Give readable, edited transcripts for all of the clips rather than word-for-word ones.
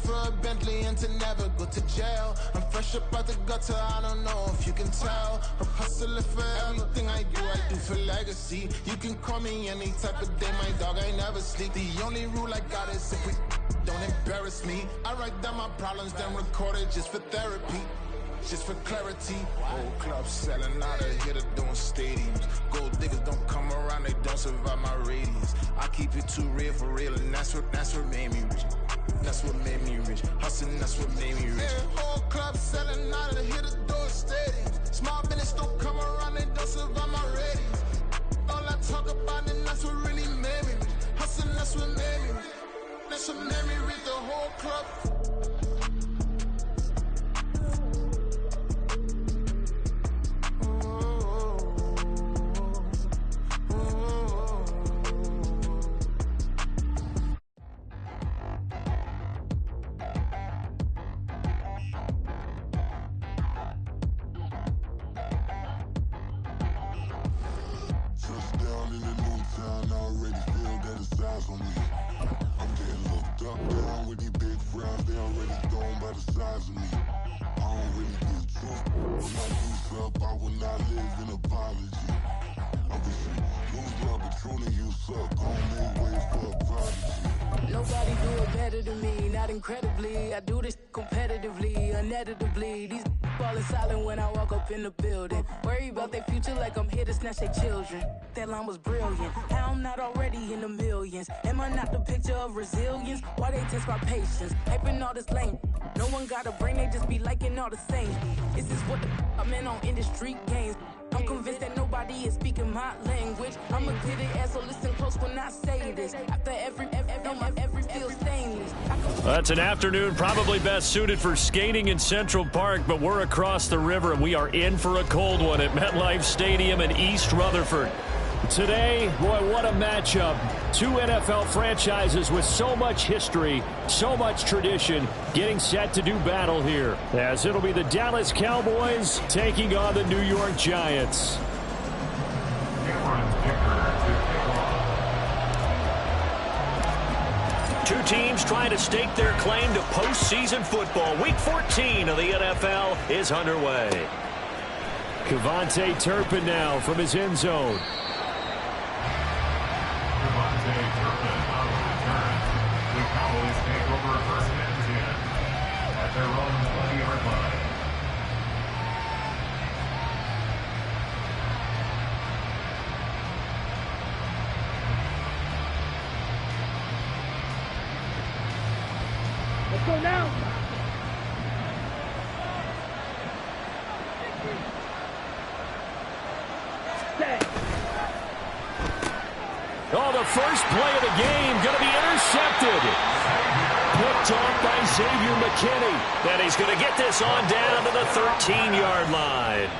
for a Bentley and to never go to jail. I'm fresh up out the gutter, I don't know if you can tell. I'm hustling for everything I do for legacy. You can call me any type of day, my dog, I never sleep. The only rule I got is if we don't embarrass me. I write down my problems, then record it just for therapy. Just for clarity, whole club selling out of here to doing stadiums. Gold diggers don't come around, they don't survive my radius. I keep it too real for real, and that's what made me rich. That's what made me rich. Hustling, that's what made me rich. Yeah, whole club selling out of here to doing stadiums. Small business don't come around, they don't survive my radius. All I talk about, and that's what really made me rich. Hustling, that's what made me rich. That's what made me rich, the whole club. Nobody do it better than me, not incredibly. I do this competitively, uneditably. These falling silent when I walk up in the building. Worry about their future like I'm here to snatch their children. That line was brilliant. How I'm not already in the millions? Am I not the picture of resilience? Why they test my patience? Hyping all this lame. No one got a brain, they just be liking all the same. Is this what the I'm in on industry games? I'm convinced that nobody is speaking my language. I'm a glittered ass, so listen close when I say this. After every feel stainless. That's an afternoon probably best suited for skating in Central Park, but we're across the river and we are in for a cold one at MetLife Stadium in East Rutherford. Today, boy, what a matchup. Two NFL franchises with so much history, so much tradition, getting set to do battle here, as it'll be the Dallas Cowboys taking on the New York Giants. Two teams trying to stake their claim to postseason football. Week 14 of the NFL is underway. Kevontae Turpin now from his end zone. Let's go now. Oh, the first play of the game going to be intercepted. Picked off by Xavier McKinney. And he's going to get this on down to the 13-yard line.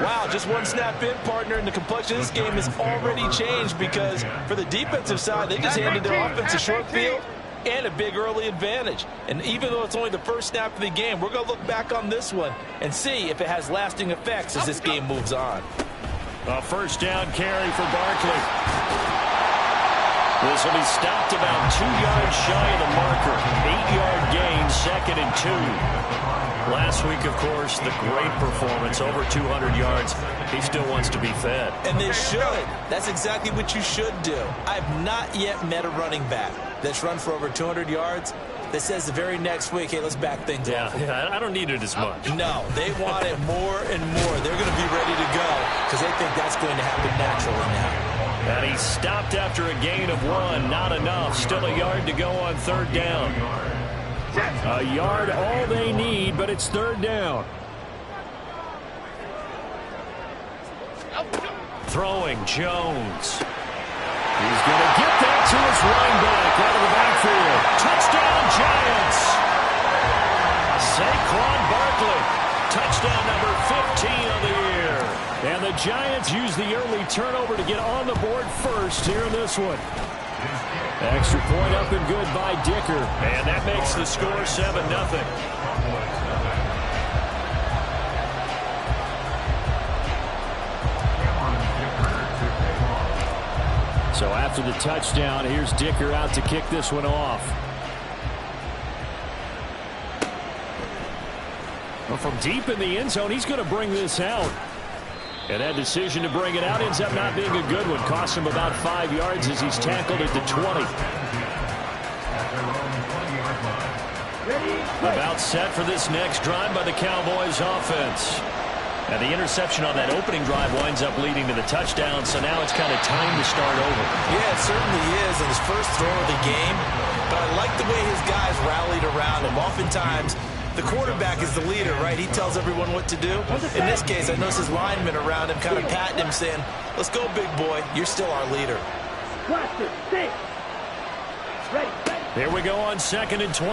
Wow, just one snap in, partner, and the complexion of this game has already changed because for the defensive side, they just handed their offense a short field and a big early advantage. And even though it's only the first snap of the game, we're going to look back on this one and see if it has lasting effects as this game moves on. A first down carry for Barkley. This will be stopped about 2 yards shy of the marker. 8-yard gain, 2nd and 2. Last week, of course, the great performance, over 200 yards. He still wants to be fed. And they should. That's exactly what you should do. I've not yet met a running back that's run for over 200 yards that says the very next week, hey, let's back things up. Yeah, I don't need it as much. No, they want it more and more. They're going to be ready to go because they think that's going to happen naturally now. And he stopped after a gain of 1. Not enough. Still a yard to go on 3rd down. A yard all they need, but it's 3rd down. Throwing Jones. He's going to get that to his running back out of the backfield. Touchdown, Giants. Saquon Barkley. Touchdown number 15 of the year. And the Giants use the early turnover to get on the board first here in this one. Extra point up and good by Dicker. And that makes the score 7-0. So after the touchdown, here's Dicker out to kick this one off. Well, from deep in the end zone, he's going to bring this out. And that decision to bring it out ends up not being a good one. Costs him about 5 yards as he's tackled at the 20. About set for this next drive by the Cowboys offense. And the interception on that opening drive winds up leading to the touchdown, so now it's kind of time to start over. Yeah, it certainly is in his first throw of the game. But I like the way his guys rallied around him. Oftentimes, the quarterback is the leader, right? He tells everyone what to do. In this case, I noticed his linemen around him kind of patting him, saying, let's go, big boy. You're still our leader. Here we go on 2nd and 12.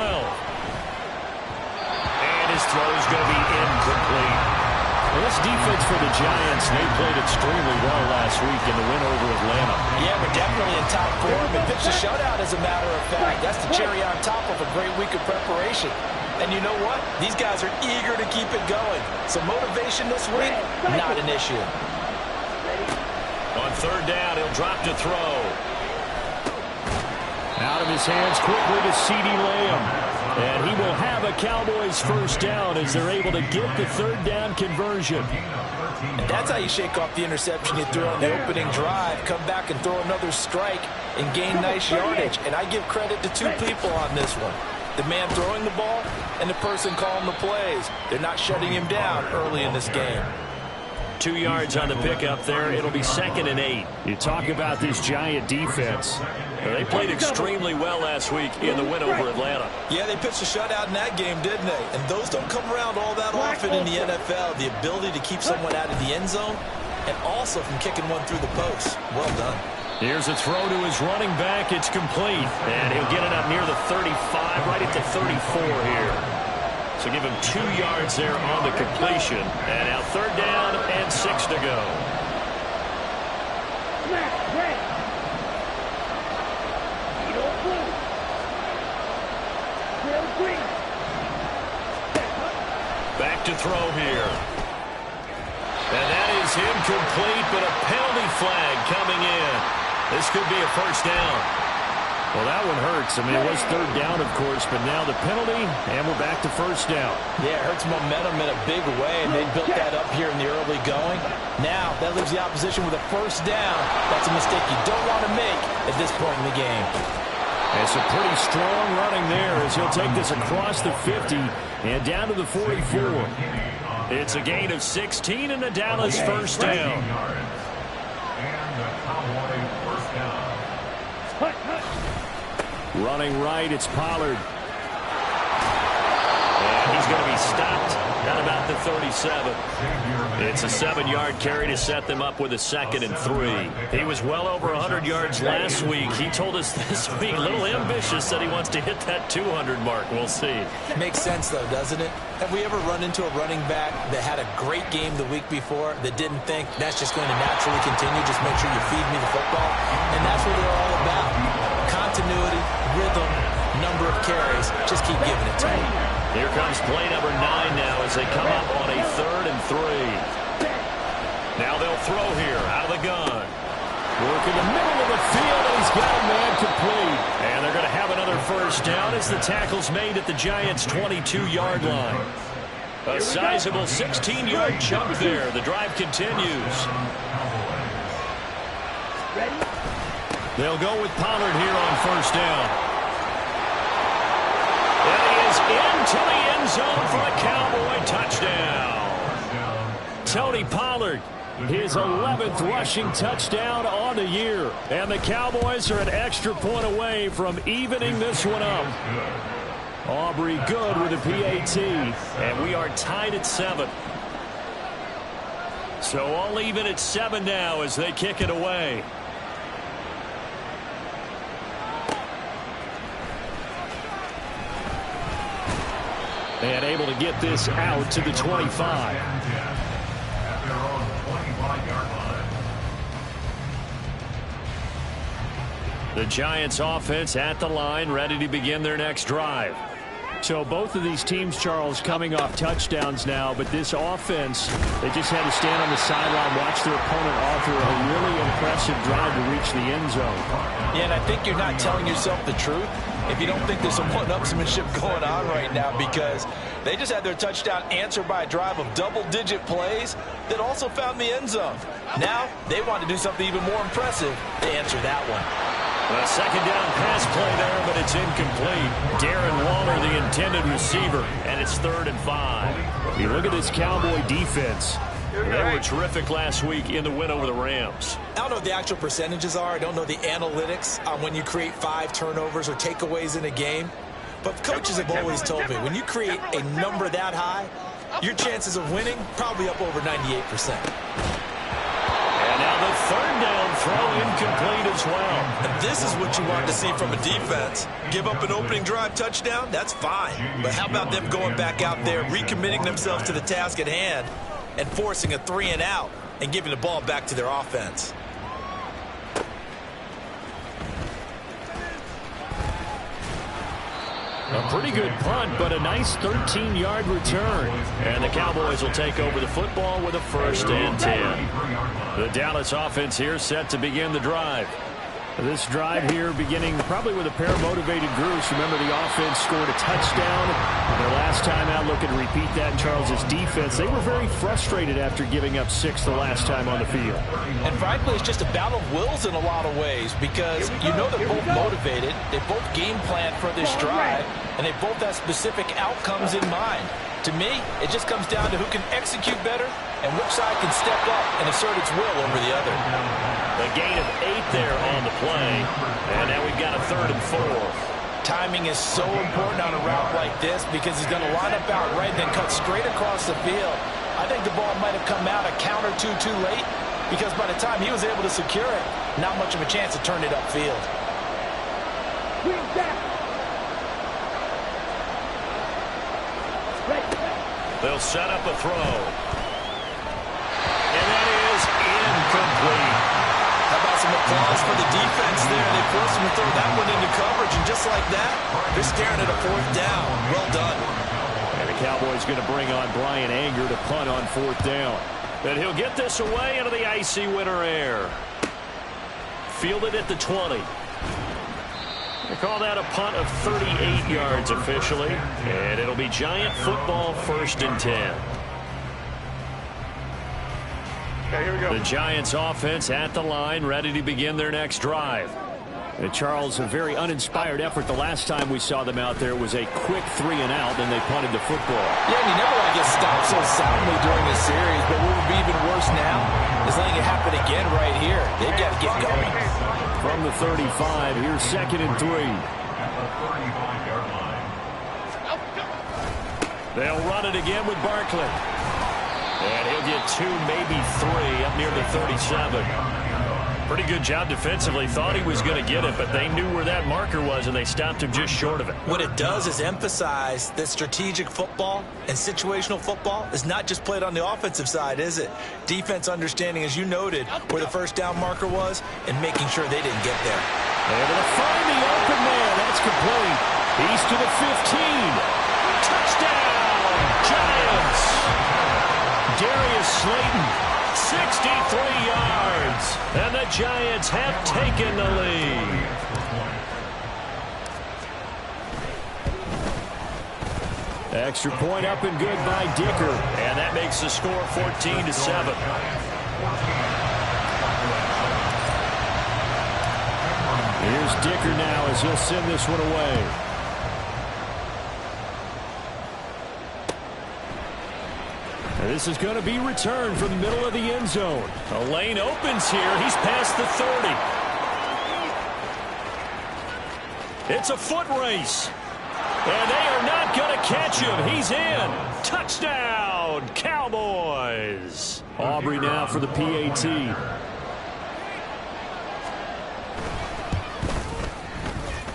And his throw is going to be incomplete. Well, this defense for the Giants, they played extremely well last week in the win over Atlanta. Yeah, we're definitely in top form. They pitched a shutout, as a matter of fact. That's the cherry on top of a great week of preparation. And you know what? These guys are eager to keep it going. So motivation this week, not an issue. On 3rd down, he'll drop to throw. Out of his hands quickly to CeeDee Lamb. And he will have a Cowboys first down as they're able to get the 3rd down conversion. And that's how you shake off the interception you threw on the opening drive, come back and throw another strike and gain nice yardage. And I give credit to 2 people on this one. The man throwing the ball and the person calling the plays. They're not shutting him down early in this game. 2 yards on the pickup there. It'll be 2nd and 8. You talk about this Giant defense. They played extremely well last week in the win over Atlanta. Yeah, they pitched a shutout in that game, didn't they? And those don't come around all that often in the NFL. The ability to keep someone out of the end zone and also from kicking one through the post. Well done. Here's a throw to his running back. It's complete. And he'll get it up near the 35, right at the 34 here. So give him 2 yards there on the completion. And now 3rd down and 6 to go. Back to throw here. And that is incomplete, but a penalty flag coming in. This could be a first down. Well, that one hurts. I mean, it was 3rd down, of course, but now the penalty, and we're back to first down. Yeah, it hurts momentum in a big way, and they built that up here in the early going. Now, that leaves the opposition with a first down. That's a mistake you don't want to make at this point in the game. And some pretty strong running there as he'll take this across the 50 and down to the 44. It's a gain of 16 and a Dallas first down. Running right, it's Pollard. And he's going to be stopped at about the 37. It's a 7-yard carry to set them up with a 2nd and 3. He was well over 100 yards last week. He told us this week, a little ambitious, that he wants to hit that 200 mark. We'll see. Makes sense, though, doesn't it? Have we ever run into a running back that had a great game the week before that didn't think that's just going to naturally continue, just make sure you feed me the football? And that's what they're all about. Continuity, rhythm, number of carries. Just keep giving it to me. Here comes play number 9 now as they come up on a 3rd and 3. Now they'll throw here out of the gun. Work in the middle of the field, and he's got a man complete. And they're going to have another first down as the tackle's made at the Giants' 22-yard line. A sizable 16-yard chunk there. The drive continues. They'll go with Pollard here on first down. And he is into the end zone for a Cowboy touchdown. Tony Pollard, his 11th rushing touchdown on the year. And the Cowboys are an extra point away from evening this one up. Aubrey good with a PAT. And we are tied at 7. So all even at 7 now as they kick it away. And able to get this out to the 25. The Giants offense at the line, ready to begin their next drive. So both of these teams, Charles, coming off touchdowns now, but this offense, they just had to stand on the sideline, watch their opponent offer a really impressive drive to reach the end zone. Yeah, and I think you're not telling yourself the truth if you don't think there's some one-upsmanship going on right now, because They just had their touchdown answered by a drive of double-digit plays that also found the end zone. Now, they want to do something even more impressive. They answer that one. A second down pass play there, but it's incomplete. Darren Waller, the intended receiver, and it's 3rd and 5. You look at this Cowboy defense. They were terrific last week in the win over the Rams. I don't know what the actual percentages are. I don't know the analytics on when you create 5 turnovers or takeaways in a game. But coaches have always told me, when you create a number that high, your chances of winning probably up over 98%. And now the 3rd down throw incomplete as well. And this is what you want to see from a defense. Give up an opening drive touchdown, that's fine. But how about them going back out there, recommitting themselves to the task at hand, and forcing a 3-and-out and giving the ball back to their offense? A pretty good punt, but a nice 13-yard return. And the Cowboys will take over the football with a 1st and 10. The Dallas offense here set to begin the drive. This drive here beginning probably with a pair of motivated groups. Remember, the offense scored a touchdown their last time out. Looking to repeat that in Charles's defense. They were very frustrated after giving up 6 the last time on the field. And frankly, it's just a battle of wills in a lot of ways, because you know they're both motivated. They both game plan for this drive, and they both have specific outcomes in mind. To me, it just comes down to who can execute better and which side can step up and assert its will over the other. A gain of 8 there on the play, and now we've got a 3rd and 4. Timing is so important on a route like this, because he's going to line up out right and then cut straight across the field. I think the ball might have come out a count or two too late, because by the time he was able to secure it, not much of a chance to turn it upfield. They'll set up a throw. And that is incomplete. How about some applause for the defense there? They forced him to throw that one into coverage, and just like that, they're staring at a 4th down. Well done. And the Cowboys going to bring on Brian Anger to punt on 4th down. And he'll get this away into the icy winter air. Fielded at the 20. They call that a punt of 38 yards officially. And it'll be Giant football, 1st and 10. Okay, here we go. The Giants offense at the line, ready to begin their next drive. And Charles, a very uninspired effort the last time we saw them out there. Was a quick 3-and-out, and they punted the football. Yeah, and you never want to get stopped so soundly during the series, but what would be even worse now is letting it happen again right here. They've got to get going. From the 35, here's 2nd and 3. They'll run it again with Barkley. And he'll get 2, maybe 3 up near the 37. Pretty good job defensively. Thought he was going to get it, but they knew where that marker was, and they stopped him just short of it. What it does is emphasize that strategic football and situational football is not just played on the offensive side, is it? Defense understanding, as you noted, where the 1st down marker was and making sure they didn't get there. Able to find the open man. That's complete. He's to the 15. Touchdown, Giants. Darius Slayton. 63 yards, and the Giants have taken the lead. Extra point up and good by Dicker, and that makes the score 14-7. Here's Dicker now as he'll send this one away. This is going to be returned from the middle of the end zone. A lane opens here. He's past the 30. It's a foot race. And they are not going to catch him. He's in. Touchdown, Cowboys. Aubrey now for the PAT.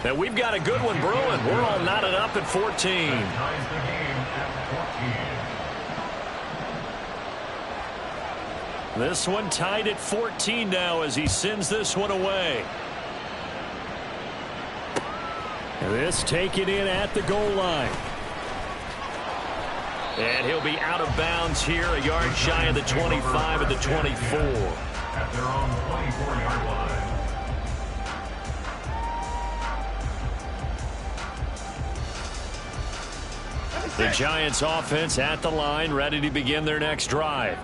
Now we've got a good one brewing. We're all knotted up at 14. This one tied at 14 now as he sends this one away. This taken in at the goal line. And he'll be out of bounds here, a yard shy of the 25 at the 24. At their own 24-yard line. The Giants offense at the line, ready to begin their next drive.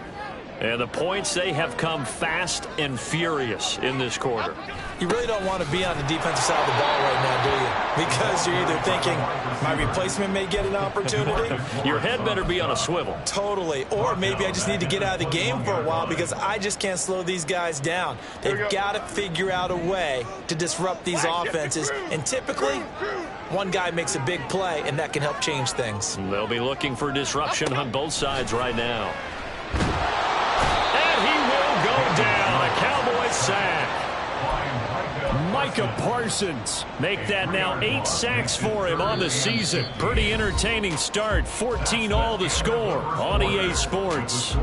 And the points, they have come fast and furious in this quarter. You really don't want to be on the defensive side of the ball right now, do you? Because you're either thinking, my replacement may get an opportunity. Your head better be on a swivel. Totally. Or maybe I just need to get out of the game for a while because I just can't slow these guys down. They've got to figure out a way to disrupt these offenses. And typically, one guy makes a big play, and that can help change things. They'll be looking for disruption on both sides right now. And he will go down. A Cowboy sack. Micah Parsons make that now 8 sacks for him on the season. Pretty entertaining start. 14 all the score on EA Sports.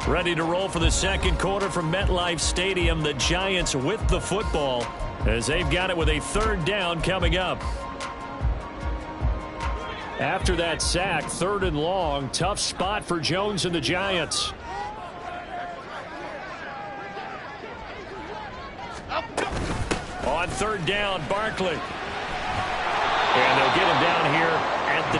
Ready to roll for the second quarter from MetLife Stadium. The Giants with the football as they've got it with a third down coming up. After that sack, 3rd and long. Tough spot for Jones and the Giants. On 3rd down, Barkley. And they'll get him down here at the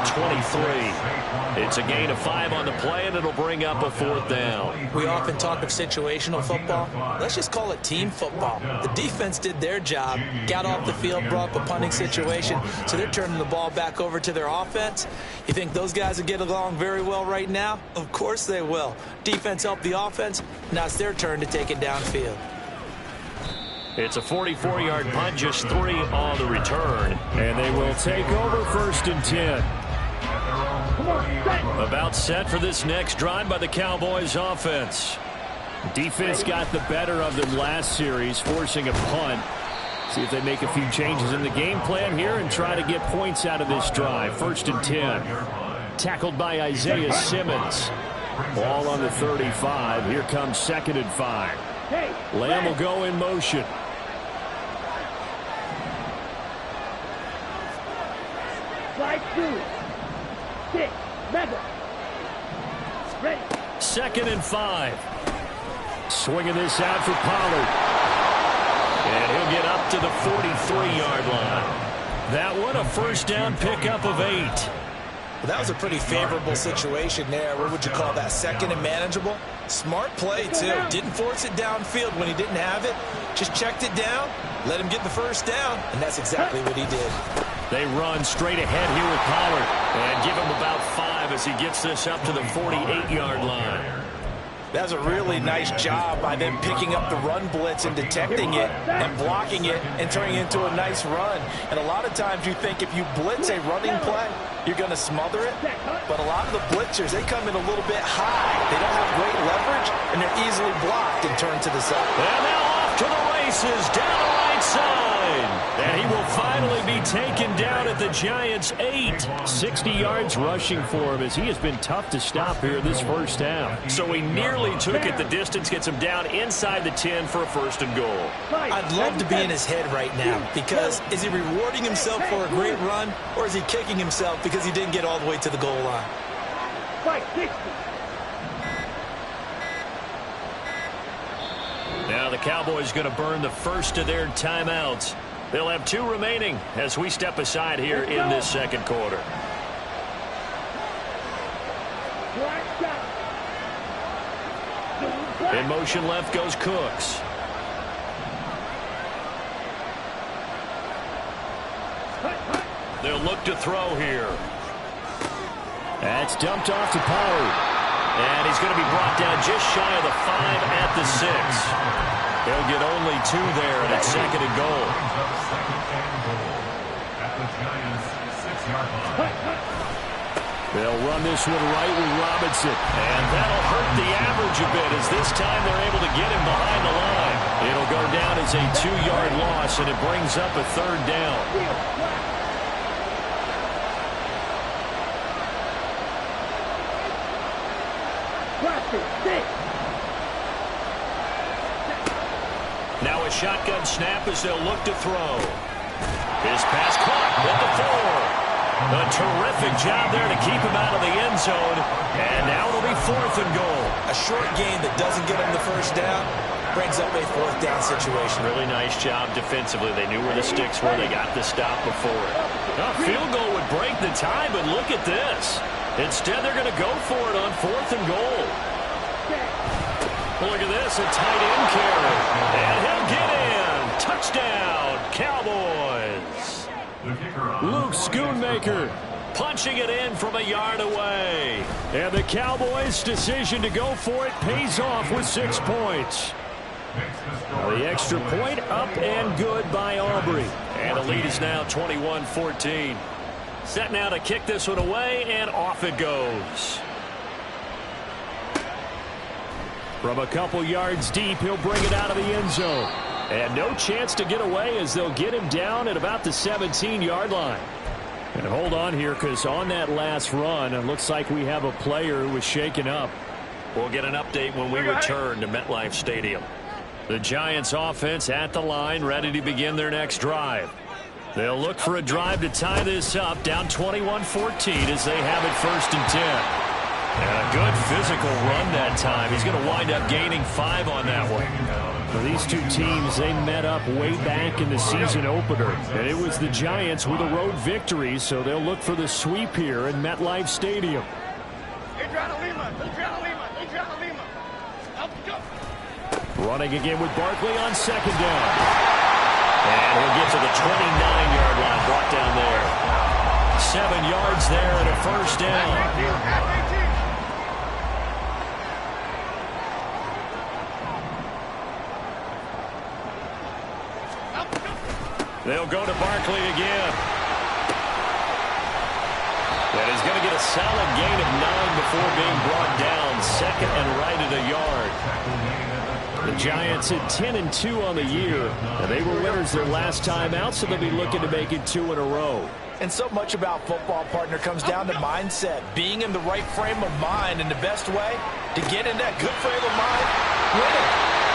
23. It's a gain of 5 on the play, and it'll bring up a 4th down. We often talk of situational football. Let's just call it team football. The defense did their job, got off the field, brought up a punting situation, so they're turning the ball back over to their offense. You think those guys will get along very well right now? Of course they will. Defense helped the offense. Now it's their turn to take it downfield. It's a 44-yard punt, just 3 on the return. And they will take over 1st and 10. About set for this next drive by the Cowboys offense. Defense got the better of them last series, forcing a punt. See if they make a few changes in the game plan here and try to get points out of this drive. 1st and 10. Tackled by Isaiah Simmons. Ball on the 35. Here comes 2nd and 5. Lamb will go in motion. Slide 2. 6. Mega. Ready. 2nd and 5. Swinging this out for Pollard. And he'll get up to the 43-yard line. That one a 1st down pickup of 8. Well, that was a pretty favorable situation there. What would you call that? 2nd and manageable? Smart play, too. Didn't force it downfield when he didn't have it. Just checked it down, let him get the 1st down, and that's exactly what he did. They run straight ahead here with Pollard and give him about 5 as he gets this up to the 48-yard line. That's a really nice job by them picking up the run blitz and detecting it and blocking it and turning it into a nice run. And a lot of times you think if you blitz a running play, you're going to smother it. But a lot of the blitzers, they come in a little bit high. They don't have great leverage, and they're easily blocked and turned to the side. And now off to the races, down the right side. And he will finally be taken down at the Giants' 8. 60 yards rushing for him as he has been tough to stop here this 1st half. So he nearly took it the distance, gets him down inside the 10 for a 1st and goal. I'd love to be in his head right now because is he rewarding himself for a great run or is he kicking himself because he didn't get all the way to the goal line? Now the Cowboys going to burn the 1st of their timeouts. They'll have 2 remaining as we step aside here in this 2nd quarter. In motion left goes Cooks. They'll look to throw here. That's dumped off to Pollard. And he's going to be brought down just shy of the 5 at the 6. They'll get only 2 there, and it's 2nd and goal. They'll run this one right with Robinson. And that'll hurt the average a bit as this time they're able to get him behind the line. It'll go down as a 2-yard loss, and it brings up a 3rd down. Now a shotgun snap as they'll look to throw. His pass caught at the 4. A terrific job there to keep him out of the end zone. And now it'll be 4th and goal. A short game that doesn't get him the 1st down, brings up a 4th down situation. Really nice job defensively. They knew where the sticks were. They got the stop before it. A field goal would break the tie, but look at this. Instead, they're going to go for it on 4th and goal. Look at this, a tight end carry. And he'll get in. Touchdown, Cowboys. Luke Schoonmaker punching it in from a yard away. And the Cowboys' decision to go for it pays off with 6 points. The extra point up and good by Aubrey. And the lead is now 21-14. Set now to kick this one away, and off it goes. From a couple yards deep, he'll bring it out of the end zone. And no chance to get away as they'll get him down at about the 17-yard line. And hold on here, because on that last run, it looks like we have a player who was shaken up. We'll get an update when we return to MetLife Stadium. The Giants offense at the line, ready to begin their next drive. They'll look for a drive to tie this up, down 21-14 as they have it 1st and 10. And a good physical run that time. He's going to wind up gaining 5 on that one. For these two teams, they met up way back in the season opener. And it was the Giants with a road victory, so they'll look for the sweep here in MetLife Stadium. Running again with Barkley on 2nd down. And he'll get to the 29-yard line, brought down there. 7 yards there and a 1st down. They'll go to Barkley again. And he's going to get a solid gain of 9 before being brought down. 2nd and right at a yard. The Giants at 10-2 on the year. And they were winners their last time out, so they'll be looking to make it 2 in a row. And so much about football, partner, comes down to mindset. Being in the right frame of mind, and the best way to get in that good frame of mind, winning.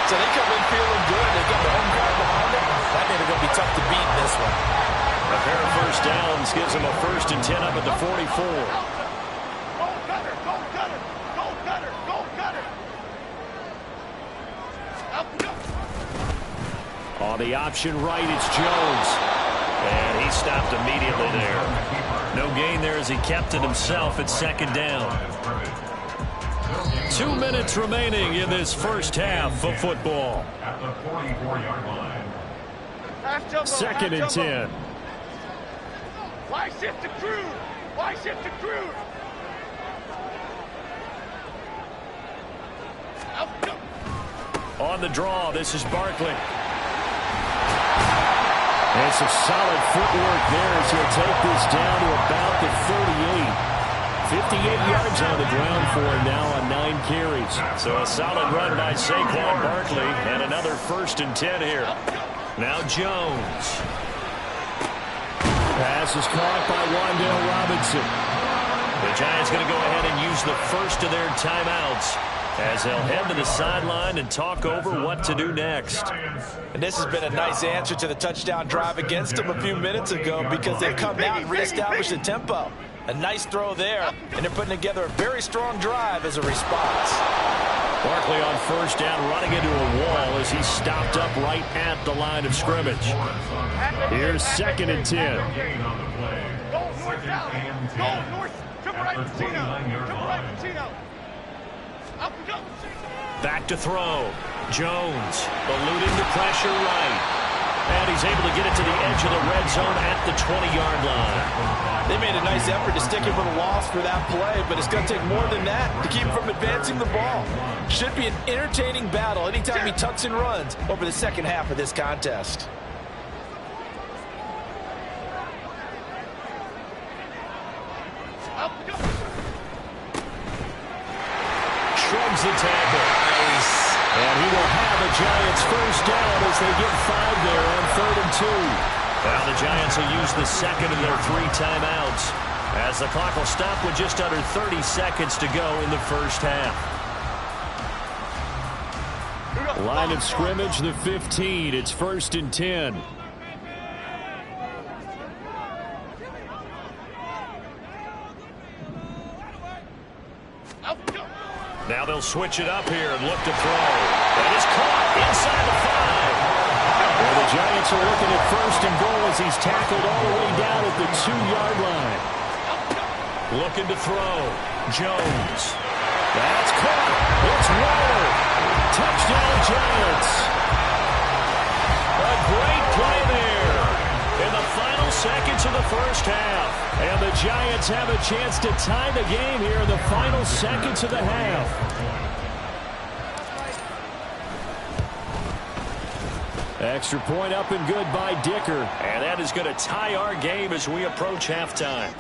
So they come in feeling good. They got the home crowd behind them. That made it going to be tough to beat in this one. A pair of 1st downs gives them a 1st and 10 up at the 44. On the option right, it's Jones. And he stopped immediately there. No gain there as he kept it himself at 2nd down. 2 minutes remaining in this first half of football. At the 44-yard line. 2nd and 10. Why shift to Cruz? Why shift to Cruz? On the draw, this is Barkley. And some solid footwork there as he'll take this down to about the 38. 58 yards on the ground for him now on 9 carries. So a solid run by Saquon Barkley, and another 1st and 10 here. Now Jones. Pass is caught by Wan'Dale Robinson. The Giants going to go ahead and use the first of their timeouts as they'll head to the sideline and talk over what to do next. And this has been a nice answer to the touchdown drive against them a few minutes ago, because they've come out and reestablished the tempo. A nice throw there, and they're putting together a very strong drive as a response. Barkley on 1st down, running into a wall as he's stopped up right at the line of scrimmage. Here's 2nd and 10. Go north, south. Go north. Triple right, Patino. Triple right, Patino. Up we go. Back to throw. Jones eluding the pressure right. And he's able to get it to the edge of the red zone at the 20-yard line. They made a nice effort to stick him with a loss for that play, but it's going to take more than that to keep him from advancing the ball. Should be an entertaining battle anytime he tucks and runs over the 2nd half of this contest. Shrugs the tackle. Nice. And he will have a Giants 1st down as they get 5 there on 3rd and 2. Now the Giants will use the 2nd of their 3 timeouts as the clock will stop with just under 30 seconds to go in the 1st half. Line of scrimmage, the 15. It's 1st and 10. Now they'll switch it up here and look to throw. That is caught Giants are looking at first and goal as he's tackled all the way down at the 2-yard line. Looking to throw. Jones. That's caught. It's Waller. Touchdown, Giants. A great play there in the final seconds of the first half. And the Giants have a chance to tie the game here in the final seconds of the half. Extra point up and good by Dicker. And that is going to tie our game as we approach halftime.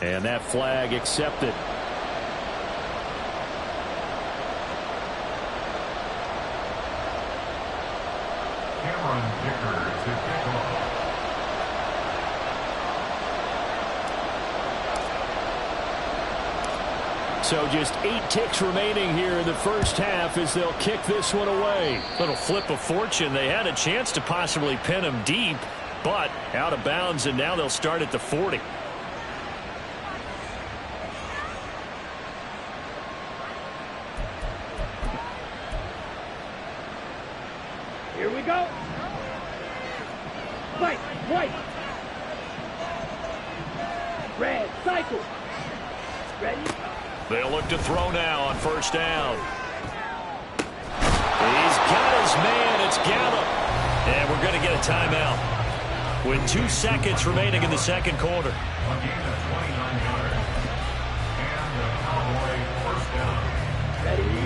And that flag accepted. So just 8 ticks remaining here in the first half as they'll kick this one away. Little flip of fortune. They had a chance to possibly pin him deep, but out of bounds, and now they'll start at the 40. Here we go. White, white. Red, cycle. Ready? They'll look to throw now on first down. He's got his man. It's Gallup. And we're going to get a timeout with 2 seconds remaining in the second quarter.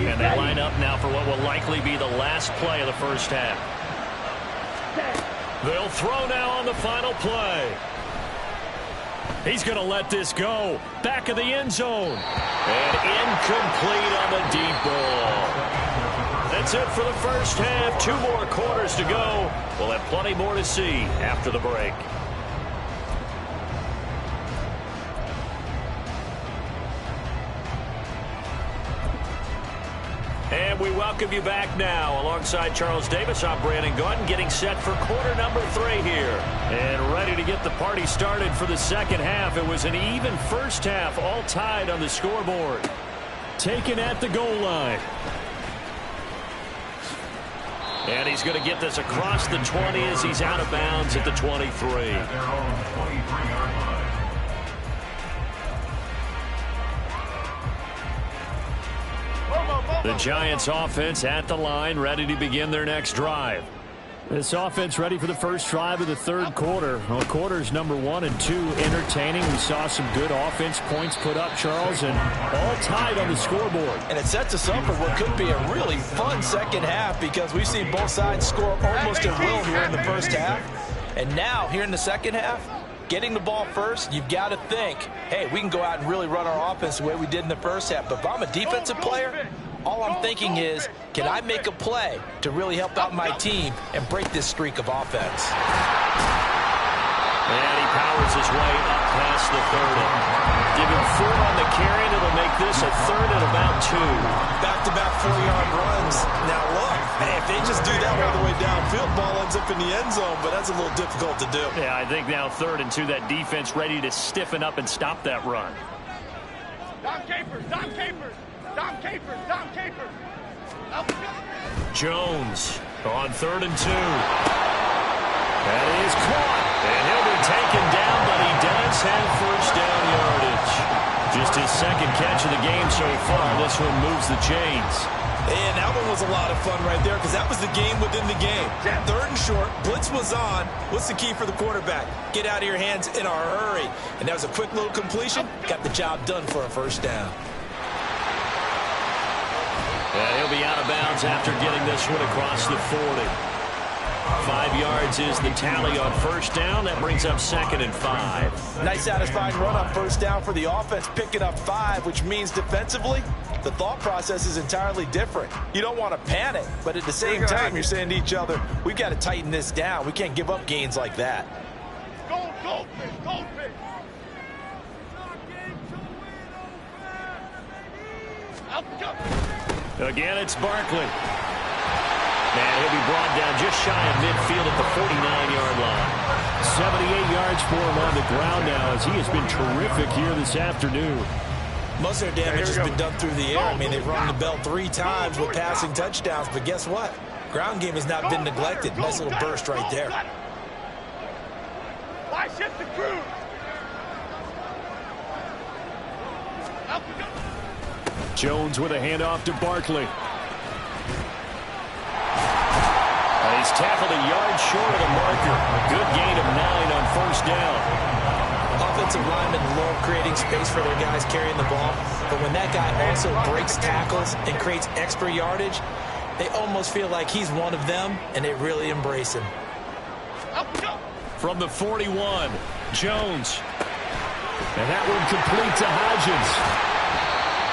And they line up now for what will likely be the last play of the first half. They'll throw now on the final play. He's going to let this go. Back of the end zone. And incomplete on the deep ball. That's it for the first half. 2 more quarters to go. We'll have plenty more to see after the break. And we welcome you back now. Alongside Charles Davis, I'm Brandon Gunn, getting set for quarter number 3 here. And ready to get the party started for the second half. It was an even first half, all tied on the scoreboard. Taken at the goal line. And he's going to get this across the 20 as he's out of bounds at the 23. The Giants offense at the line, ready to begin their next drive. This offense ready for the first drive of the third quarter. Well, quarters number 1 and 2 entertaining. We saw some good offense points put up, Charles, and all tied on the scoreboard. And it sets us up for what could be a really fun second half because we've seen both sides score almost at will here in the first half. And now, here in the second half, getting the ball first, you've got to think, hey, we can go out and really run our offense the way we did in the first half. But if I'm a defensive player, all I'm thinking is, can I make a play to really help out my team and break this streak of offense? And he powers his way up past the 30. Give him 4 on the carry, and it'll make this a third and about 2. Back-to-back 4-yard runs. Now look, hey, if they just do that all the way downfield, ball ends up in the end zone, but that's a little difficult to do. Yeah, I think now 3rd and 2, that defense ready to stiffen up and stop that run. Dom Capers, Dom Capers. Dom Capers, Dom Capers. Jones on 3rd and 2. That is caught. And he'll be taken down, but he does have first down yardage. Just his second catch of the game so far. This one moves the chains. And that one was a lot of fun right there because that was the game within the game. 3rd and short, blitz was on. What's the key for the quarterback? Get out of your hands in a hurry. And that was a quick little completion. Got the job done for a first down. And he'll be out of bounds after getting this one across the 40. 5 yards is the tally on first down. That brings up 2nd and 5. Nice satisfying run on first down for the offense, picking up 5, which means defensively, the thought process is entirely different. You don't want to panic, but at the same time, you're saying to each other, we've got to tighten this down. We can't give up gains like that. Goldfish, goldfish. Again, it's Barkley. And he'll be brought down just shy of midfield at the 49-yard line. 78 yards for him on the ground now as he has been terrific here this afternoon. Most of their damage has been done through the air. I mean, they've rung the bell 3 times with passing touchdowns, but guess what? Ground game has not been neglected. Nice little burst right there. Why shift the crew? Jones with a handoff to Barkley. He's tackled a yard short of the marker. Good gain of 9 on first down. Offensive linemen love creating space for their guys carrying the ball, but when that guy also breaks tackles and creates extra yardage, they almost feel like he's one of them, and they really embrace him. From the 41, Jones. And that one complete to Hodgins.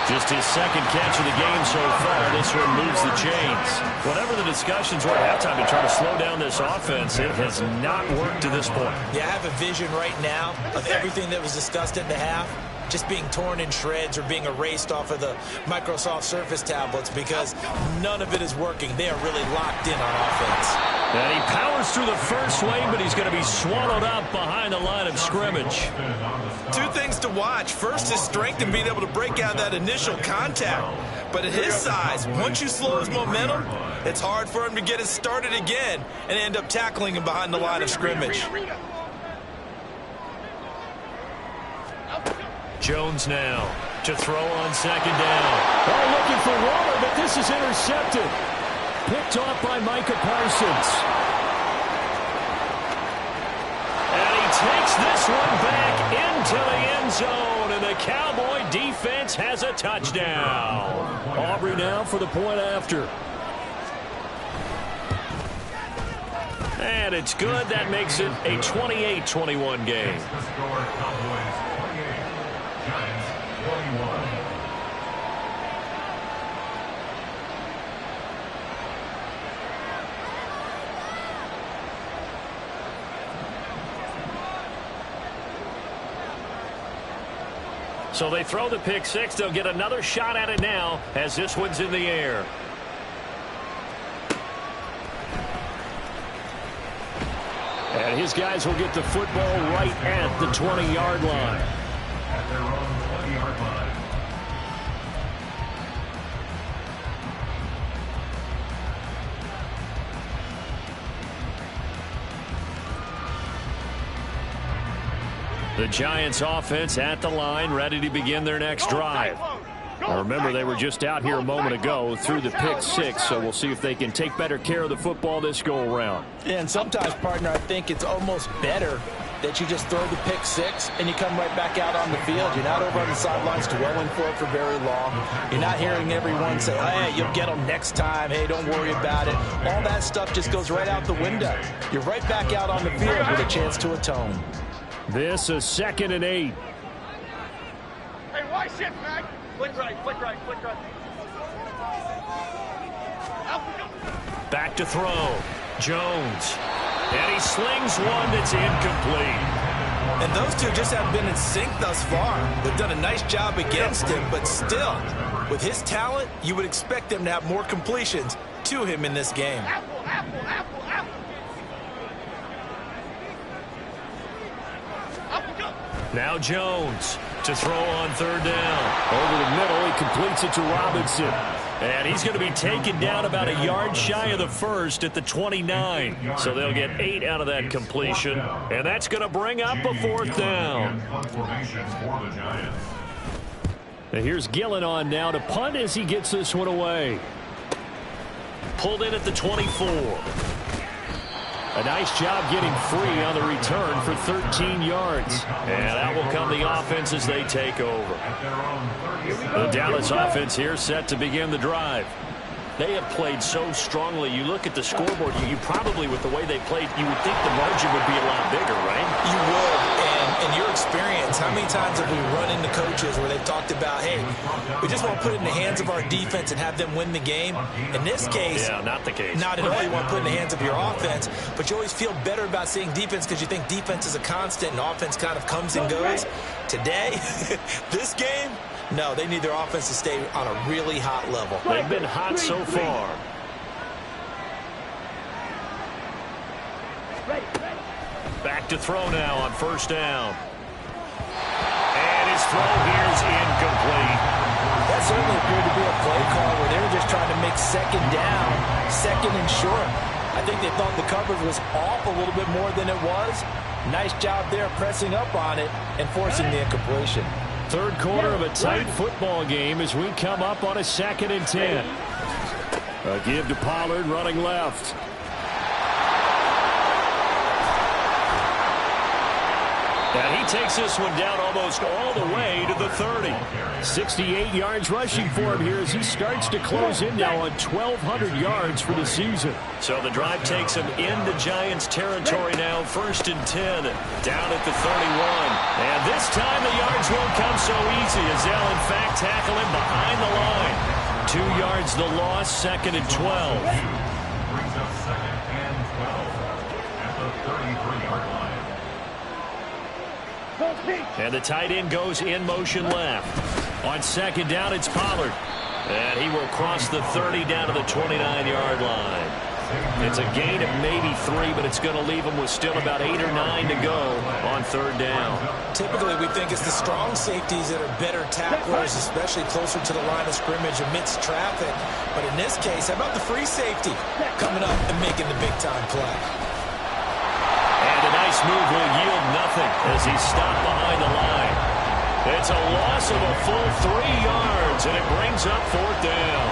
Just his second catch of the game so far. This one moves the chains. Whatever the discussions were at halftime to try to slow down this offense, it has not worked to this point. Yeah, I have a vision right now of everything that was discussed at the half just being torn in shreds or being erased off of the Microsoft Surface tablets because none of it is working. They are really locked in on offense. And he powers through the first wave, but he's going to be swallowed up behind the line of scrimmage. 2 things to watch. First, his strength and being able to break out that initial contact. But at his size, once you slow his momentum, it's hard for him to get it started again and end up tackling him behind the line of scrimmage. Jones now to throw on second down. Oh, looking for Waller, but this is intercepted. Picked off by Micah Parsons. And he takes this one back into the end zone, and the Cowboy defense has a touchdown. Aubrey now for the point after. And it's good. That makes it a 28-21 game. So they throw the pick 6. They'll get another shot at it now as this one's in the air. And his guys will get the football right at the 20-yard line. At their own 20-yard line. The Giants offense at the line, ready to begin their next drive. Now remember, they were just out here a moment ago through the pick 6, so we'll see if they can take better care of the football this go-around. And sometimes, partner, I think it's almost better that you just throw the pick 6 and you come right back out on the field. You're not over on the sidelines dwelling for it for very long. You're not hearing everyone say, hey, you'll get them next time. Hey, don't worry about it. All that stuff just goes right out the window. You're right back out on the field with a chance to atone. This is 2nd and 8. Hey, why shift, man? Flick right, flick right, flick right. Back to throw. Jones. And he slings one that's incomplete. And those two just haven't been in sync thus far. They've done a nice job against him, but still, with his talent, you would expect them to have more completions to him in this game. Apple, apple, apple, apple. Now Jones to throw on 3rd down. Over the middle, he completes it to Robinson. And he's going to be taken down about a yard shy of the first at the 29. So they'll get 8 out of that completion. And that's going to bring up a 4th down. And here's Gillen on now to punt as he gets this one away. Pulled in at the 24. A nice job getting free on the return for 13 yards. And that will come the offense as they take over. The Dallas offense here set to begin the drive. They have played so strongly. You look at the scoreboard, you probably, with the way they played, you would think the margin would be a lot bigger, right? You would. And in your experience, how many times have we run into coaches where they've talked about, hey, we just want to put it in the hands of our defense and have them win the game? In this case, yeah, not the case. Not at all. You want to put it in the hands of your offense, but you always feel better about seeing defense because you think defense is a constant and offense kind of comes and goes. Today, this game, no, they need their offense to stay on a really hot level. They've been hot so far. Back to throw now on 1st down. And his throw here's incomplete. That certainly appeared to be a play call where they were just trying to make second down, second and short. I think they thought the coverage was off a little bit more than it was. Nice job there pressing up on it and forcing the incompletion. Third quarter of a tight football game as we come up on a 2nd and 10. A give to Pollard running left. And he takes this one down almost all the way to the 30. 68 yards rushing for him here as he starts to close in now on 1,200 yards for the season. So the drive takes him into Giants territory now, 1st and 10, down at the 31. And this time the yards won't come so easy as they'll in fact tackle him behind the line. 2 yards the loss, 2nd and 12. Brings up 2nd and 12 at the 33-yard line. And the tight end goes in motion left. On 2nd down, it's Pollard. And he will cross the 30 down to the 29-yard line. It's a gain of maybe 3, but it's going to leave him with still about 8 or 9 to go on 3rd down. Typically, we think it's the strong safeties that are better tacklers, especially closer to the line of scrimmage amidst traffic. But in this case, how about the free safety coming up and making the big-time play? And a nice move will yield nothing as he's stopped behind the line. It's a loss of a full 3 yards, and it brings up 4th down.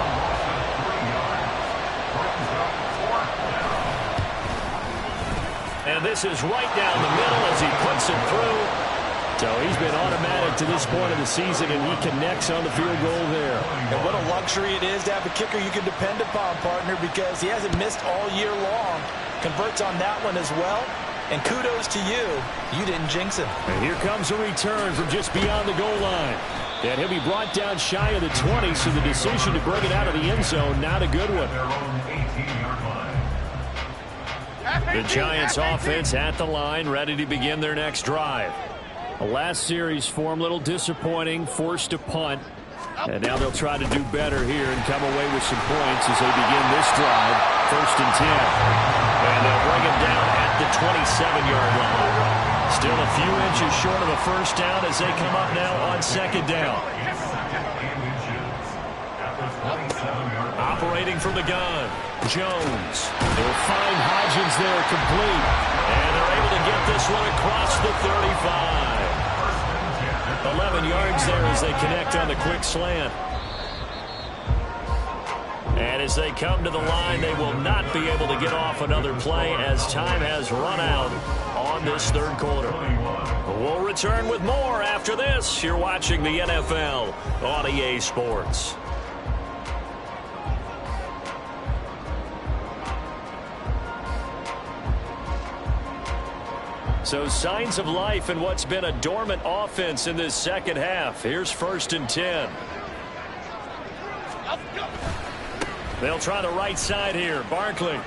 And this is right down the middle as he puts it through. So he's been automatic to this point of the season, and he connects on the field goal there. And what a luxury it is to have a kicker you can depend upon, partner, because he hasn't missed all year long. Converts on that one as well. And kudos to you. You didn't jinx him. And here comes a return from just beyond the goal line. And he'll be brought down shy of the 20, so the decision to bring it out of the end zone, not a good one. The Giants offense at the line, ready to begin their next drive. The last series for them, a little disappointing, forced to punt. And now they'll try to do better here and come away with some points as they begin this drive, 1st and 10. And they'll bring him down at the 27-yard line. Still a few inches short of a 1st down as they come up now on 2nd down. Operating from the gun, Jones. They'll find Hodgins there complete. And they're able to get this one across the 35. 11 yards there as they connect on the quick slant. And as they come to the line, they will not be able to get off another play as time has run out on this 3rd quarter. We'll return with more after this. You're watching the NFL on EA Sports. So signs of life in what's been a dormant offense in this 2nd half. Here's 1st and 10. They'll try the right side here. Barkley.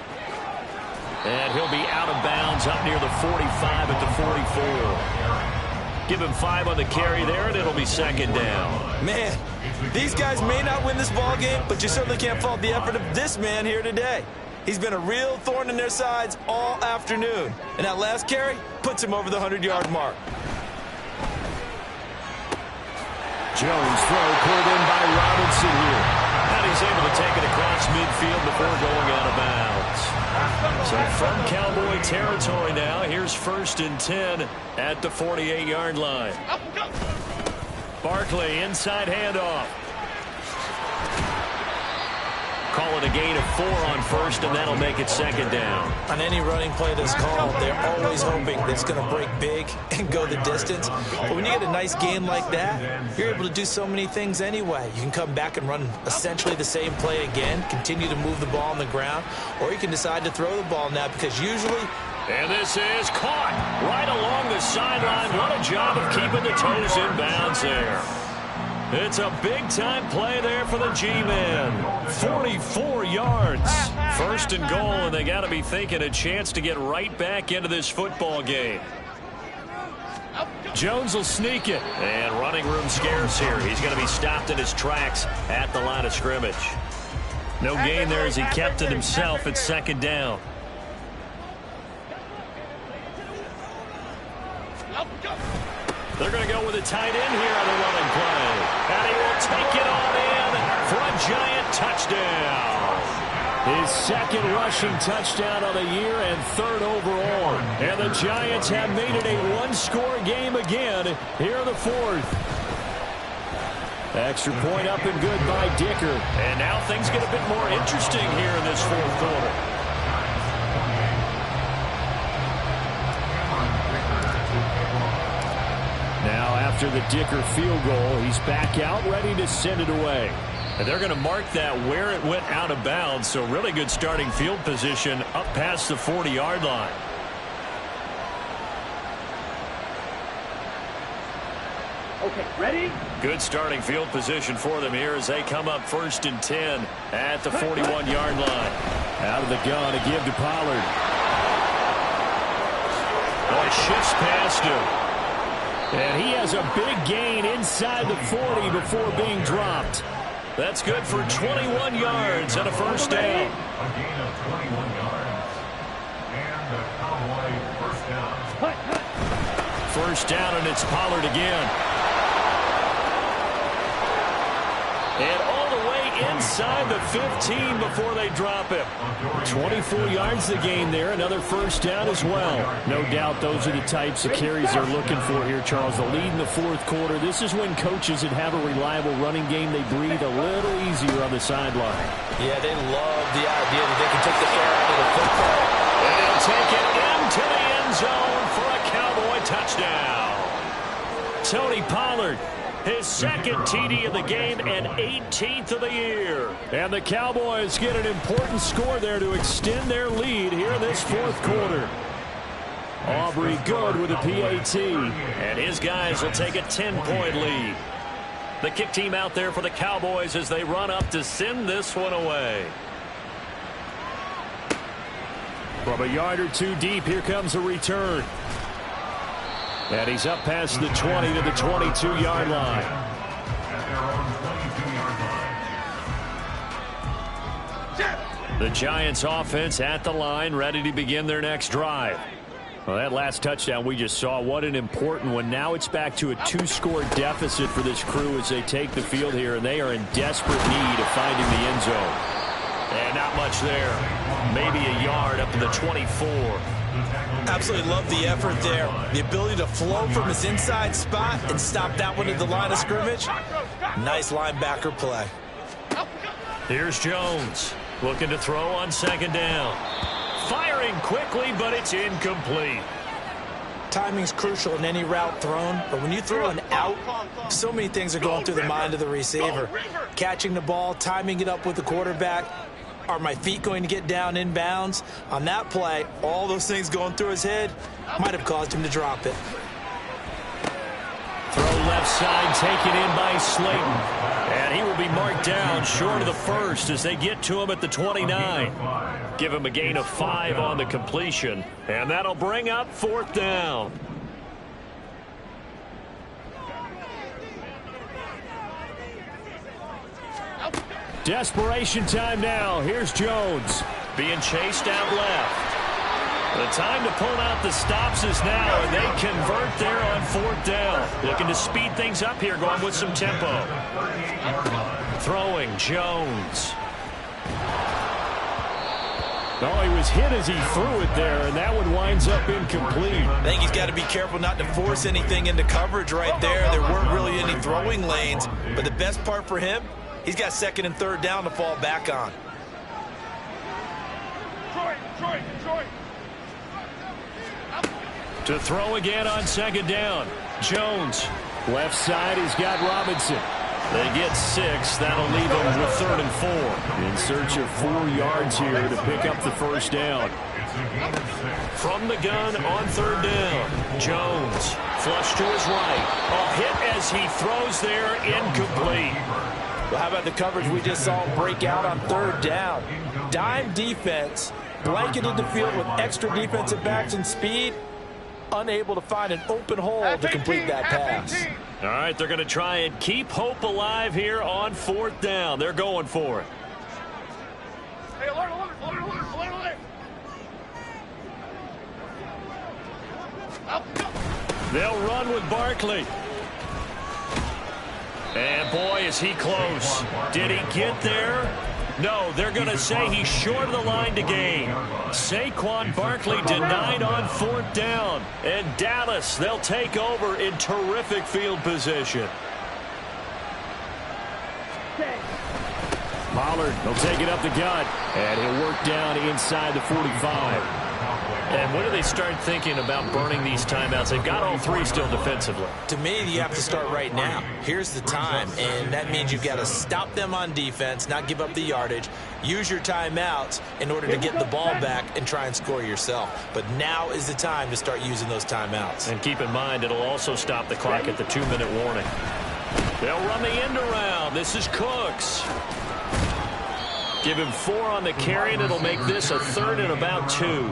And he'll be out of bounds up near the 45 at the 44. Give him 5 on the carry there, and it'll be 2nd down. Man, these guys may not win this ball game, but you certainly can't fault the effort of this man here today. He's been a real thorn in their sides all afternoon. And that last carry puts him over the 100-yard mark. Jones throw pulled in by Robinson here. And he's able to take it across midfield before going out of bounds. So from Cowboy territory now, here's 1st and 10 at the 48-yard line. Barkley inside handoff. Call it a gain of 4 on 1st, and that'll make it 2nd down. On any running play that's called, they're always hoping that it's going to break big and go the distance. But when you get a nice gain like that, you're able to do so many things anyway. You can come back and run essentially the same play again, continue to move the ball on the ground, or you can decide to throw the ball now because usually... And this is caught right along the sideline. What a job of keeping the toes in bounds there. It's a big-time play there for the G-men. 44 yards. 1st and goal, and they got to be thinking a chance to get right back into this football game. Jones will sneak it. And running room scarce here. He's going to be stopped in his tracks at the line of scrimmage. No gain there as he kept it himself at 2nd down. They're going to go with a tight end here on the running play. And he will take it on in for a Giant touchdown. His second rushing touchdown of the year and third overall. And the Giants have made it a one-score game again here in the fourth. Extra point up and good by Dicker. And now things get a bit more interesting here in this fourth quarter. Now after the Dicker field goal, he's back out ready to send it away. And they're going to mark that where it went out of bounds. So really good starting field position up past the 40-yard line. Okay, ready? Good starting field position for them here as they come up 1st and 10 at the 41-yard line. Out of the gun, a give to Pollard. Boy, shifts past him. And he has a big gain inside the 40 before being dropped. That's good for 21 yards and a first down. A gain of 21 yards. And the Cowboy first down. First down, and it's Pollard again. And all the way inside the 15 before they drop him. 24 yards the gain there. Another first down as well. No doubt those are the types of carries they're looking for here, Charles. The lead in the fourth quarter. This is when coaches that have a reliable running game, they breathe a little easier on the sideline. Yeah, they love the idea that they can take the air out of the football. And they'll take it into the end zone for a Cowboy touchdown. Tony Pollard, his second TD of the game and 18th of the year. And the Cowboys get an important score there to extend their lead here in this fourth quarter. Aubrey good with a PAT. And his guys will take a 10-point lead. The kick team out there for the Cowboys as they run up to send this one away. From a yard or two deep, here comes a return. And he's up past the 20 to the 22-yard line. At their own 22-yard line. The Giants offense at the line, ready to begin their next drive. Well, that last touchdown we just saw, what an important one. Now it's back to a 2-score deficit for this crew as they take the field here, and they are in desperate need of finding the end zone. And not much there. Maybe a yard up to the 24. Absolutely love the effort there. The ability to flow from his inside spot and stop that one at the line of scrimmage. Nice linebacker play. Here's Jones looking to throw on second down. Firing quickly, but it's incomplete. Timing's crucial in any route thrown, but when you throw an out, so many things are going through the mind of the receiver. Catching the ball, timing it up with the quarterback. Are my feet going to get down in bounds? On that play, all those things going through his head might have caused him to drop it. Throw left side, taken in by Slayton. And he will be marked down short of the first as they get to him at the 29. Give him a gain of 5 on the completion. And that'll bring up fourth down. Desperation time now. Here's Jones being chased out left. The time to pull out the stops is now, and they convert there on fourth down. Looking to speed things up here, going with some tempo. Throwing Jones. Oh, he was hit as he threw it there, and that one winds up incomplete. I think he's got to be careful not to force anything into coverage right there. There weren't really any throwing lanes, but the best part for him, he's got second and third down to fall back on. Detroit. To throw again on second down. Jones. Left side, he's got Robinson. They get 6. That'll leave them with 3rd and 4. In search of 4 yards here to pick up the first down. From the gun on third down. Jones. Flush to his right. A hit as he throws there, incomplete. Well, how about the coverage we just saw break out on third down? Dime defense, blanketed the field with extra defensive backs and speed, unable to find an open hole to complete that pass. All right, they're going to try and keep hope alive here on fourth down. They're going for it. Hey, alert. They'll run with Barkley. And boy, is he close. Did he get there? No, they're going to say he's short of the line to gain. Saquon Barkley denied on 4th down. And Dallas, they'll take over in terrific field position. Pollard will take it up the gut. And he'll work down inside the 45. And when do they start thinking about burning these timeouts? They've got all 3 still defensively. To me, you have to start right now. Here's the time, and that means you've got to stop them on defense, not give up the yardage, use your timeouts in order to get the ball back and try and score yourself. But now is the time to start using those timeouts. And keep in mind, it'll also stop the clock at the 2-minute warning. They'll run the end around. This is Cooks. Give him 4 on the carry, and it'll make this a 3rd and about 2.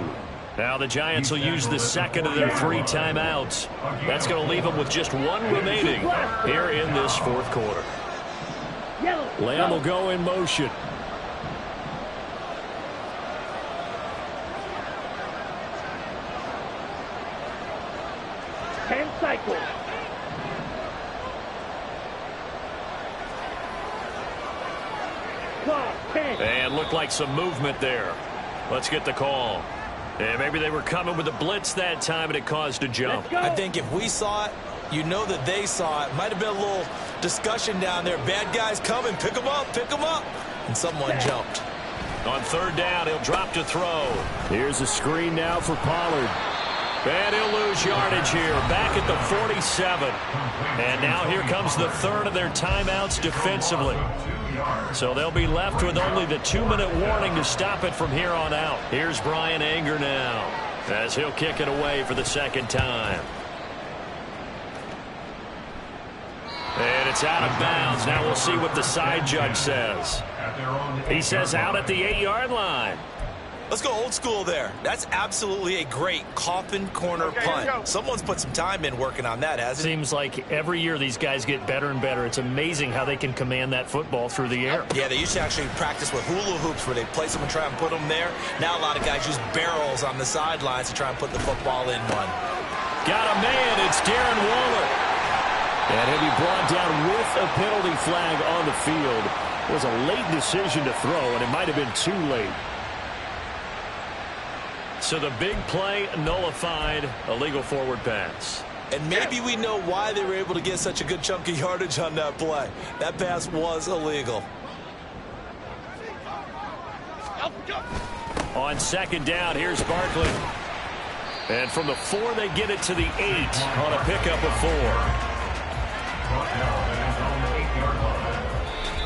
Now the Giants will use the second of their 3 timeouts. That's going to leave them with just 1 remaining here in this 4th quarter. Lamb will go in motion. Cycle. And looked like some movement there. Let's get the call. And maybe they were coming with a blitz that time and it caused a jump. I think if we saw it, you know that they saw it. Might have been a little discussion down there. Bad guys coming. Pick them up. Pick them up. And someone jumped. On 3rd down, he'll drop to throw. Here's a screen now for Pollard. And he'll lose yardage here. Back at the 47. And now here comes the 3rd of their timeouts defensively. So they'll be left with only the 2-minute warning to stop it from here on out. Here's Brian Anger now as he'll kick it away for the 2nd time. And it's out of bounds. Now we'll see what the side judge says. He says out at the 8-yard line. Let's go old school there. That's absolutely a great coffin corner punt. Someone's put some time in working on that, hasn't it? Seems like every year these guys get better and better. It's amazing how they can command that football through the air. Yeah, they used to actually practice with hula hoops where they place them and try and put them there. Now a lot of guys use barrels on the sidelines to try and put the football in one. Got a man. It's Darren Waller. And he'll be brought down with a penalty flag on the field. It was a late decision to throw, and it might have been too late. So the big play nullified, a legal forward pass. And maybe we know why they were able to get such a good chunk of yardage on that play. That pass was illegal. On 2nd down, here's Barkley. And from the 4, they get it to the 8 on a pickup of 4.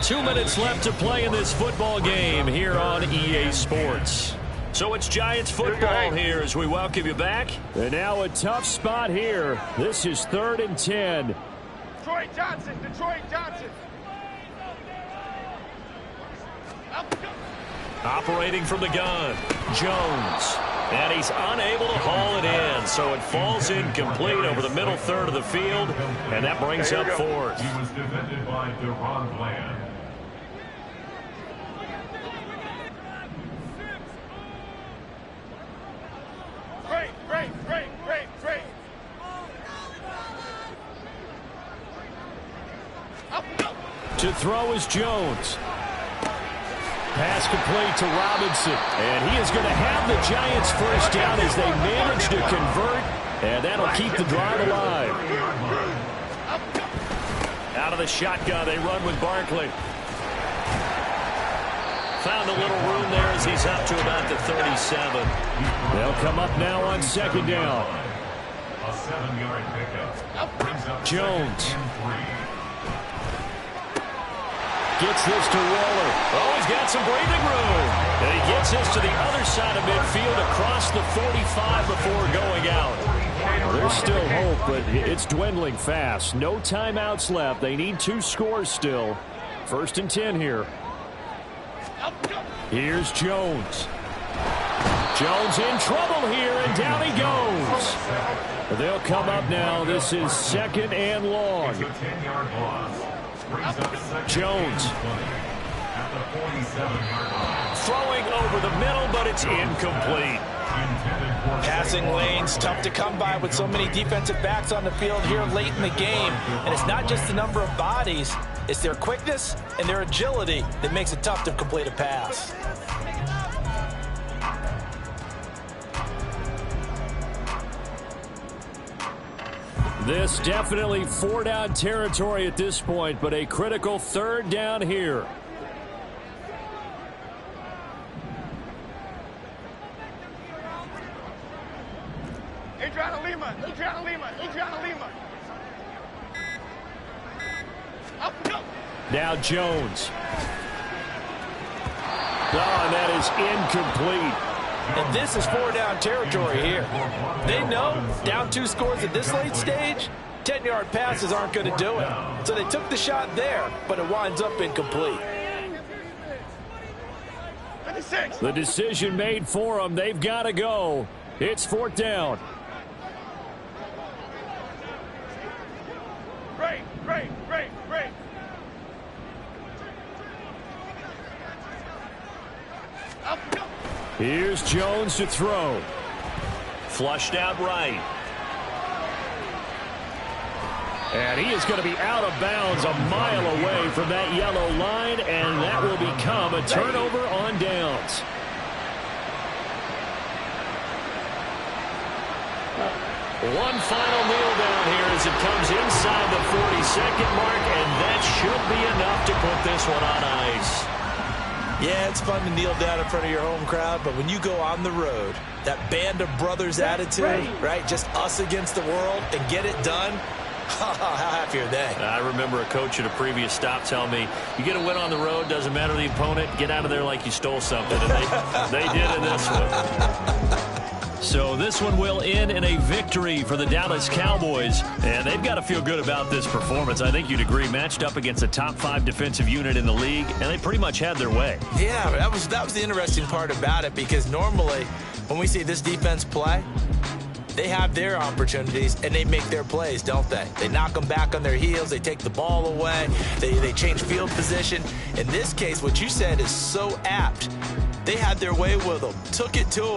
2 minutes left to play in this football game here on EA Sports. So it's Giants football here as we welcome you back. And now a tough spot here. This is 3rd and 10. Detroit Johnson. Operating from the gun, Jones. And he's unable to haul it in, so it falls incomplete over the middle 3rd of the field, and that brings up 4th. He was defended by Deron Bland. Great. To throw is Jones. Pass complete to Robinson. And he is going to have the Giants first down as they manage to convert. And that'll keep the drive alive. Out of the shotgun, they run with Barkley. Found a little room there as he's up to about the 37. They'll come up now on 2nd down. A 7-yard pickup brings up Jones. Gets this to Waller. Oh, he's got some breathing room. And he gets this to the other side of midfield across the 45 before going out. There's still hope, but it's dwindling fast. No timeouts left. They need 2 scores still. 1st and 10 here. Here's Jones. Jones in trouble here, and down he goes. They'll come up now. This is 2nd and long. Jones. Throwing over the middle, but it's incomplete. Passing lanes, tough to come by with so many defensive backs on the field here late in the game. And it's not just the number of bodies, it's their quickness and their agility that makes it tough to complete a pass. This definitely 4-down territory at this point, but a critical 3rd down here. Adriana Lima. Up, go. Now Jones. Oh, and that is incomplete. And this is 4-down territory here. They know down 2 scores at this late stage, 10-yard passes aren't going to do it. So they took the shot there, but it winds up incomplete. 56. The decision made for them. They've got to go. It's 4th down. Great. Up, go. Here's Jones to throw. Flushed out right. And he is going to be out of bounds a mile away from that yellow line, and that will become a turnover on downs. One final kneel down here as it comes inside the 40-second mark, and that should be enough to put this one on ice. Yeah, it's fun to kneel down in front of your home crowd, but when you go on the road, that band of brothers attitude, right? Just us against the world and get it done. How happy are they? I remember a coach at a previous stop telling me, you get a win on the road, doesn't matter the opponent, get out of there like you stole something. And they did in this one. So this one will end in a victory for the Dallas Cowboys, and they've got to feel good about this performance. I think you'd agree, matched up against a top 5 defensive unit in the league, and they pretty much had their way. Yeah, that was the interesting part about it, because normally when we see this defense play, they have their opportunities and they make their plays, don't they? They knock them back on their heels, they take the ball away, they change field position. In this case, what you said is so apt. They had their way with them, took it to them.